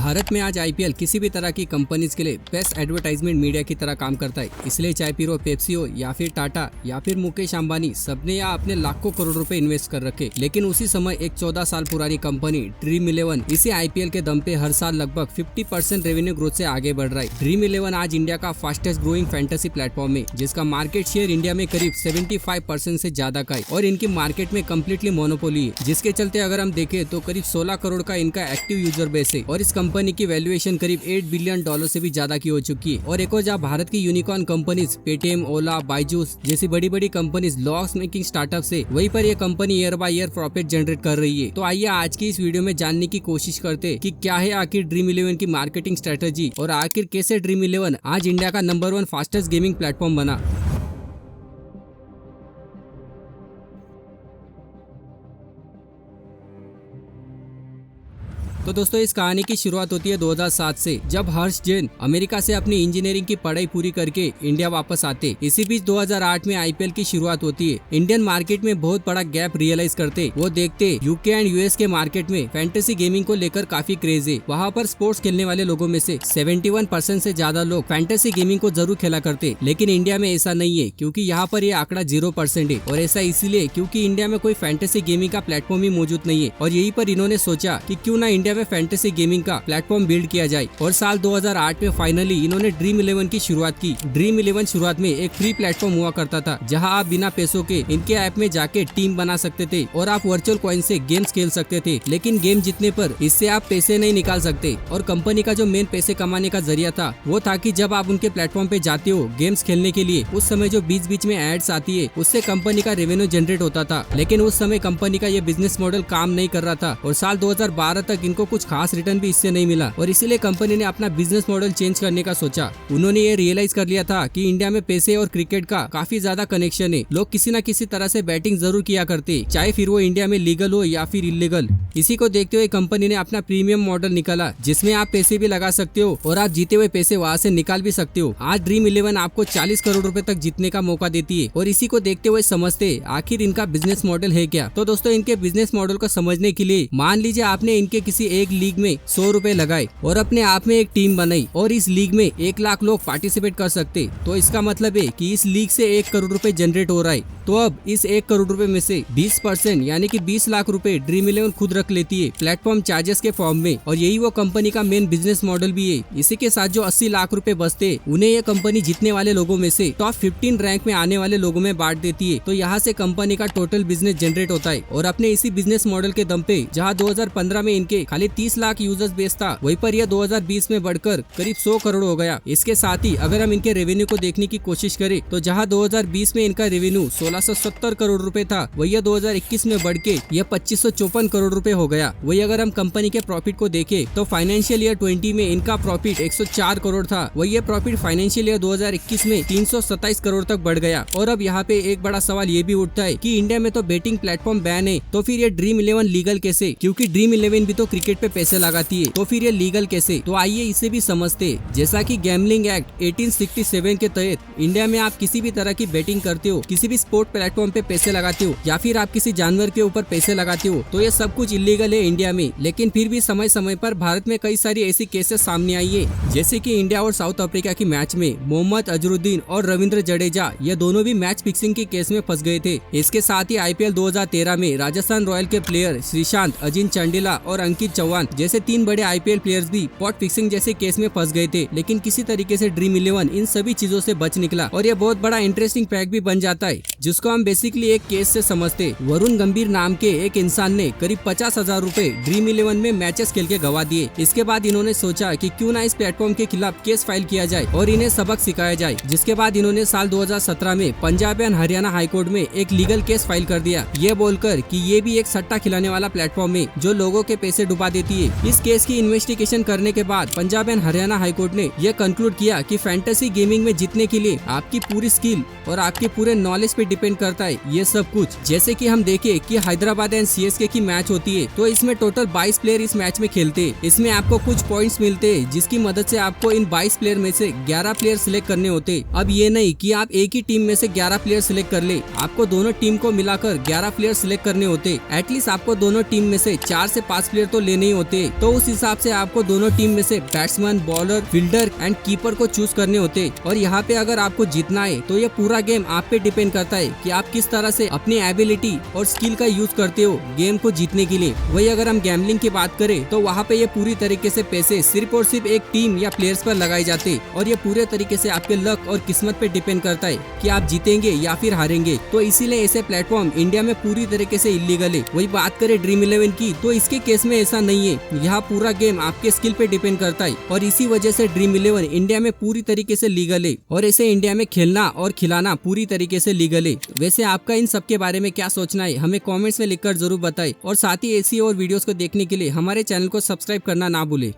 भारत में आज आईपीएल किसी भी तरह की कंपनीज के लिए बेस्ट एडवर्टाइजमेंट मीडिया की तरह काम करता है। इसलिए चाहे फिर वो पेप्सी हो या फिर टाटा या फिर मुकेश अंबानी, सबने यहाँ अपने लाखों करोड़ रुपए इन्वेस्ट कर रखे। लेकिन उसी समय एक 14 साल पुरानी कंपनी ड्रीम 11 इसी आईपीएल के दम पे हर साल लगभग 50% रेवेन्यू ग्रोथ से आगे बढ़ रहा है। ड्रीम 11 आज इंडिया का फास्टेस्ट ग्रोइंग फैंटेसी प्लेटफॉर्म है, जिसका मार्केट शेयर इंडिया में करीब 75% से ज्यादा का है और इनकी मार्केट में कम्प्लीटली मोनोपोली है, जिसके चलते अगर हम देखें तो करीब 16 करोड़ का इनका एक्टिव यूजर बेस है और इस कंपनी की वैल्यूएशन करीब $8 बिलियन से भी ज्यादा की हो चुकी है। और एक और जहाँ भारत की यूनिकॉर्न कंपनीज पेटीएम, ओला, बायजूस जैसी बड़ी बड़ी कंपनीज लॉस मेकिंग स्टार्टअप से वहीं पर ये company year by year profit generate कर रही है। तो आइए आज की इस वीडियो में जानने की कोशिश करते हैं कि क्या है आखिर ड्रीम 11 की मार्केटिंग स्ट्रेटेजी और आखिर कैसे ड्रीम 11 आज इंडिया का नंबर 1 फास्टेस्ट गेमिंग प्लेटफॉर्म बना। तो दोस्तों इस कहानी की शुरुआत होती है 2007 से, जब हर्ष जैन अमेरिका से अपनी इंजीनियरिंग की पढ़ाई पूरी करके इंडिया वापस आते। इसी बीच 2008 में आईपीएल की शुरुआत होती है। इंडियन मार्केट में बहुत बड़ा गैप रियलाइज करते वो देखते यूके एंड यूएस के मार्केट में फैंटेसी गेमिंग को लेकर काफी क्रेज है। वहाँ पर स्पोर्ट्स खेलने वाले लोगों में से 71% से ज्यादा लोग फैंटेसी गेमिंग को जरूर खेला करते, लेकिन इंडिया में ऐसा नहीं है, क्योंकि यहाँ पर ये आंकड़ा 0% है। और ऐसा इसलिए क्योंकि इंडिया में कोई फैंटेसी गेमिंग का प्लेटफॉर्म ही मौजूद नहीं है। और यही पर इन्होंने सोचा कि क्यों ना इंडिया में फैंटेसी गेमिंग का प्लेटफॉर्म बिल्ड किया जाए। और साल 2008 में फाइनली इन्होंने ड्रीम 11 की शुरुआत की। ड्रीम 11 शुरुआत में एक फ्री प्लेटफॉर्म हुआ करता था, जहां आप बिना पैसों के इनके ऐप में जाके टीम बना सकते थे और आप वर्चुअल कॉइन से गेम्स खेल सकते थे। लेकिन गेम जीतने पर इससे आप पैसे नहीं निकाल सकते। और कंपनी का जो मेन पैसे कमाने का जरिया था वो था कि जब आप उनके प्लेटफॉर्म पे जाते हो गेम्स खेलने के लिए, उस समय जो बीच बीच में एड्स आती है उससे कंपनी का रेवेन्यू जनरेट होता था। लेकिन उस समय कंपनी का ये बिजनेस मॉडल काम नहीं कर रहा था और साल 2012 तक इनको कुछ खास रिटर्न भी इससे नहीं मिला। और इसीलिए कंपनी ने अपना बिजनेस मॉडल चेंज करने का सोचा। उन्होंने ये रियलाइज कर लिया था कि इंडिया में पैसे और क्रिकेट का काफी ज्यादा कनेक्शन है। लोग किसी न किसी तरह से बैटिंग जरूर किया करते, चाहे फिर वो इंडिया में लीगल हो या फिर इलीगल। इसी को देखते हुए कंपनी ने अपना प्रीमियम मॉडल निकाला, जिसमें आप पैसे भी लगा सकते हो और आप जीते हुए पैसे वहाँ से निकाल भी सकते हो। आज ड्रीम 11 आपको 40 करोड़ रुपए तक जीतने का मौका देती है। और इसी को देखते हुए समझते आखिर इनका बिजनेस मॉडल है क्या। तो दोस्तों इनके बिजनेस मॉडल को समझने के लिए मान लीजिए आपने इनके किसी एक लीग में 100 रुपए लगाए और अपने आप में एक टीम बनाई और इस लीग में 1 लाख लोग पार्टिसिपेट कर सकते। तो इसका मतलब है कि इस लीग से 1 करोड़ रुपए जनरेट हो रहा है। तो अब इस 1 करोड़ रुपए में से 20% यानी कि 20 लाख रुपए ड्रीम 11 खुद रख लेती है प्लेटफॉर्म चार्जेस के फॉर्म में। और यही वो कंपनी का मेन बिजनेस मॉडल भी है। इसी के साथ जो 80 लाख रुपए बचते उन्हें ये कंपनी जीतने वाले लोगों में से टॉप 15 रैंक में आने वाले लोगों में बांट देती है। तो यहाँ से कंपनी का टोटल बिजनेस जनरेट होता है। और अपने इसी बिजनेस मॉडल के दम पे जहाँ 2015 में इनके खाली 30 लाख यूजर्स बेस था, वहीं पर यह 2020 में बढ़कर करीब 100 करोड़ हो गया। इसके साथ ही अगर हम इनके रेवेन्यू को देखने की कोशिश करें तो जहां 2020 में इनका रेवेन्यू 1670 करोड़ रुपए था, वही 2021 में बढ़ के यह 2554 करोड़ रुपए हो गया। वही अगर हम कंपनी के प्रॉफिट को देखें तो फाइनेंशियल ईयर 20 में इनका प्रॉफिट 104 करोड़ था, वही ये प्रॉफिट फाइनेंशियल ईयर 2021 में 327 करोड़ तक बढ़ गया। और अब यहाँ पे एक बड़ा सवाल ये भी उठता है कि इंडिया में तो बेटिंग प्लेटफॉर्म बैन है, तो फिर ये ड्रीम 11 लीगल कैसे? क्योंकि ड्रीम 11 भी तो क्रिकेट पे पैसे लगाती है, तो फिर ये लीगल कैसे? तो आइए इसे भी समझते। जैसा कि गैम्बलिंग एक्ट 1867 के तहत इंडिया में आप किसी भी तरह की बेटिंग करते हो, किसी भी स्पोर्ट प्लेटफॉर्म पे पैसे लगाते हो या फिर आप किसी जानवर के ऊपर पैसे लगाते हो, तो ये सब कुछ इलीगल है इंडिया में। लेकिन फिर भी समय समय पर भारत में कई सारी ऐसी केसेस सामने आई है, जैसे कि इंडिया और साउथ अफ्रीका की मैच में मोहम्मद अजरुद्दीन और रविंद्र जडेजा ये दोनों भी मैच फिक्सिंग के केस में फंस गए थे। इसके साथ ही आईपीएल 2013 में राजस्थान रॉयल के प्लेयर श्रीशांत, अजिन चंडीला और अंकित चौहान जैसे 3 बड़े आईपीएल प्लेयर्स भी पॉट फिक्सिंग जैसे केस में फंस गए थे। लेकिन किसी तरीके से ड्रीम 11 इन सभी चीजों से बच निकला। और ये बहुत बड़ा इंटरेस्टिंग फैक्ट भी बन जाता है, जिसको हम बेसिकली एक केस से समझते। वरुण गंभीर नाम के एक इंसान ने करीब 50,000 रुपए ड्रीम 11 में मैचेस खेल के गवा दिए। इसके बाद इन्होंने सोचा कि क्यों ना इस प्लेटफॉर्म के खिलाफ केस फाइल किया जाए और इन्हें सबक सिखाया जाए। जिसके बाद इन्होंने साल 2017 में पंजाब एंड हरियाणा हाईकोर्ट में एक लीगल केस फाइल कर दिया, ये बोलकर कि ये भी एक सट्टा खिलाने वाला प्लेटफॉर्म है जो लोगों के पैसे डुबा देती है। इस केस की इन्वेस्टिगेशन करने के बाद पंजाब एंड हरियाणा हाईकोर्ट ने यह कंक्लूड किया कि फैंटेसी गेमिंग में जीतने के लिए आपकी पूरी स्किल और आपके पूरे नॉलेज पे डिपेंड डिपेंड करता है ये सब कुछ। जैसे कि हम देखें कि हैदराबाद एंड सीएसके की मैच होती है तो इसमें टोटल 22 प्लेयर इस मैच में खेलते हैं। इसमें आपको कुछ पॉइंट्स मिलते हैं जिसकी मदद से आपको इन 22 प्लेयर में से 11 प्लेयर सिलेक्ट करने होते। अब ये नहीं कि आप एक ही टीम में से 11 प्लेयर सिलेक्ट कर ले, आपको दोनों टीम को मिलाकर 11 प्लेयर सिलेक्ट करने होते। एटलीस्ट आपको दोनों टीम में से 4 से 5 प्लेयर तो लेने ही होते। तो उस हिसाब से आपको दोनों टीम में से batsman, bowler, fielder and keeper को चूज करने होते। और यहाँ पे अगर आपको जीतना है तो ये पूरा गेम आप पे डिपेंड करता है कि आप किस तरह से अपनी एबिलिटी और स्किल का यूज करते हो गेम को जीतने के लिए। वही अगर हम गैम्बलिंग की बात करें तो वहाँ पे ये पूरी तरीके से पैसे सिर्फ और सिर्फ एक टीम या प्लेयर्स पर लगाए जाते और ये पूरे तरीके से आपके लक और किस्मत पे डिपेंड करता है कि आप जीतेंगे या फिर हारेंगे। तो इसीलिए ऐसे प्लेटफॉर्म इंडिया में पूरी तरीके से इलीगल है। वही बात करें ड्रीम 11 की तो इसके केस में ऐसा नहीं है, यहाँ पूरा गेम आपके स्किल पे डिपेंड करता है और इसी वजह से ड्रीम 11 इंडिया में पूरी तरीके से लीगल है और ऐसे इंडिया में खेलना और खिलाना पूरी तरीके से लीगल है। वैसे आपका इन सब के बारे में क्या सोचना है हमें कमेंट्स में लिखकर जरूर बताएं और साथ ही ऐसी और वीडियोस को देखने के लिए हमारे चैनल को सब्सक्राइब करना ना भूले।